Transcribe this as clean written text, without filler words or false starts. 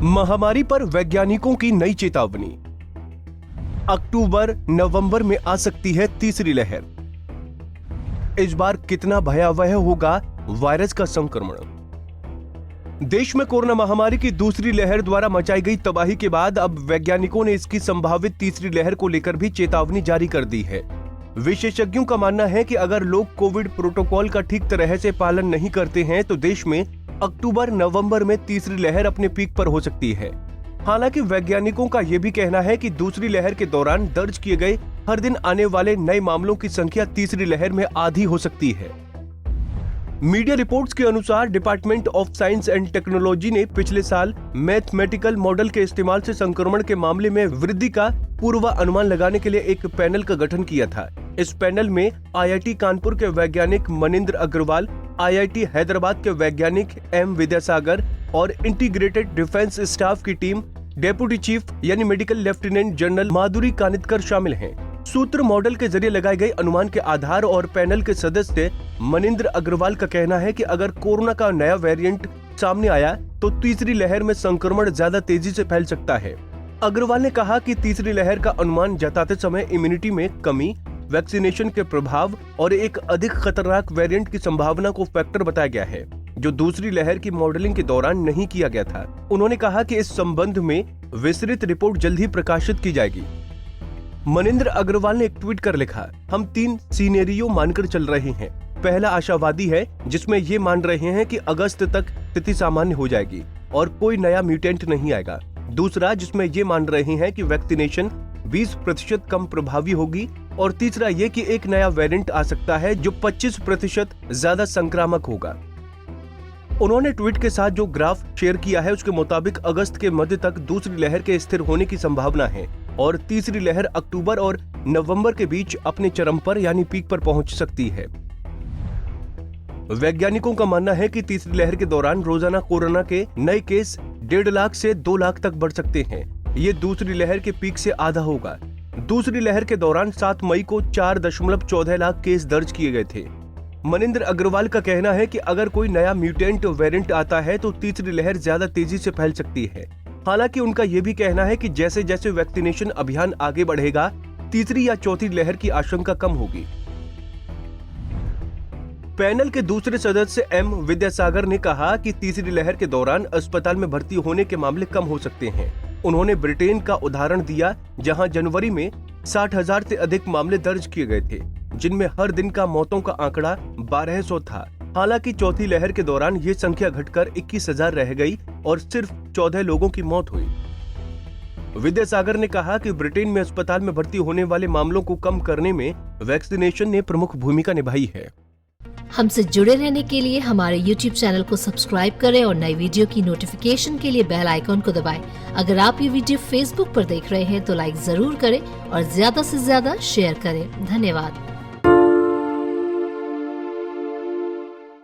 महामारी पर वैज्ञानिकों की नई चेतावनी। अक्टूबर नवंबर में आ सकती है तीसरी लहर। इस बार कितना भयावह होगा वायरस का संक्रमण। देश में कोरोना महामारी की दूसरी लहर द्वारा मचाई गई तबाही के बाद अब वैज्ञानिकों ने इसकी संभावित तीसरी लहर को लेकर भी चेतावनी जारी कर दी है। विशेषज्ञों का मानना है कि अगर लोग कोविड प्रोटोकॉल का ठीक तरह से पालन नहीं करते हैं तो देश में अक्टूबर नवंबर में तीसरी लहर अपने पीक पर हो सकती है। हालांकि वैज्ञानिकों का यह भी कहना है कि दूसरी लहर के दौरान दर्ज किए गए हर दिन आने वाले नए मामलों की संख्या तीसरी लहर में आधी हो सकती है। मीडिया रिपोर्ट्स के अनुसार department of science and technology ने पिछले साल मैथमेटिकल मॉडल के इस्तेमाल से संक्रमण के मामले में वृद्धि का पूर्वानुमान लगाने के लिए एक पैनल का गठन किया था। इस पैनल में आईआईटी कानपुर के वैज्ञानिक मनिंद्र अग्रवाल, आईआईटी हैदराबाद के वैज्ञानिक एम विद्यासागर और इंटीग्रेटेड डिफेंस स्टाफ की टीम डेप्यूटी चीफ यानी मेडिकल लेफ्टिनेंट जनरल माधुरी कानितकर शामिल हैं। सूत्र मॉडल के जरिए लगाए गए अनुमान के आधार और पैनल के सदस्य मनिंद्र अग्रवाल का कहना है कि अगर कोरोना का नया वेरिएंट सामने आया तो तीसरी लहर में संक्रमण ज्यादा तेजी से फैल सकता है। अग्रवाल ने कहा कि तीसरी लहर का अनुमान जताते समय इम्यूनिटी में कमी, वैक्सीनेशन के प्रभाव और एक अधिक खतरनाक वेरिएंट की संभावना को फैक्टर बताया गया है, जो दूसरी लहर की मॉडलिंग के दौरान नहीं किया गया था। उन्होंने कहा कि इस संबंध में विस्तृत रिपोर्ट जल्द ही प्रकाशित की जाएगी। मनिंद्र अग्रवाल ने एक ट्वीट कर लिखा, हम 3 सिनेरियो मानकर चल रहे हैं। पहला आशावादी है, जिसमें ये मान रहे हैं कि अगस्त तक स्थिति सामान्य हो जाएगी और कोई नया म्यूटेंट नहीं आएगा। दूसरा, जिसमें ये मान रहे हैं कि वैक्सीनेशन 20% कम प्रभावी होगी और तीसरा ये कि एक नया वेरिएंट आ सकता है जो 25% ज्यादा संक्रामक होगा। उन्होंने ट्वीट के साथ जो ग्राफ शेयर किया है उसके मुताबिक अगस्त के मध्य तक दूसरी लहर के स्थिर होने की संभावना है और तीसरी लहर अक्टूबर और नवंबर के बीच अपने चरम पर यानी पीक पर पहुंच सकती है। वैज्ञानिकों का मानना है कि तीसरी लहर के दौरान रोजाना कोरोना के नए केस 1.5 लाख से 2 लाख तक बढ़ सकते हैं। ये दूसरी लहर के पीक से आधा होगा। दूसरी लहर के दौरान 7 मई को 4.14 लाख केस दर्ज किए गए थे। मनिंद्र अग्रवाल का कहना है कि अगर कोई नया म्यूटेंट वेरिएंट आता है तो तीसरी लहर ज्यादा तेजी से फैल सकती है। हालांकि उनका यह भी कहना है कि जैसे जैसे वैक्सीनेशन अभियान आगे बढ़ेगा, तीसरी या चौथी लहर की आशंका कम होगी। पैनल के दूसरे सदस्य एम विद्यासागर ने कहा कि तीसरी लहर के दौरान अस्पताल में भर्ती होने के मामले कम हो सकते हैं। उन्होंने ब्रिटेन का उदाहरण दिया, जहां जनवरी में 60,000 से अधिक मामले दर्ज किए गए थे, जिनमें हर दिन का मौतों का आंकड़ा 1200 था। हालांकि चौथी लहर के दौरान ये संख्या घटकर 21,000 रह गई और सिर्फ 14 लोगों की मौत हुई। विद्यासागर ने कहा कि ब्रिटेन में अस्पताल में भर्ती होने वाले मामलों को कम करने में वैक्सीनेशन ने प्रमुख भूमिका निभाई है। हमसे जुड़े रहने के लिए हमारे YouTube चैनल को सब्सक्राइब करें और नई वीडियो की नोटिफिकेशन के लिए बेल आइकॉन को दबाएं। अगर आप ये वीडियो Facebook पर देख रहे हैं तो लाइक जरूर करें और ज्यादा से ज्यादा शेयर करें। धन्यवाद।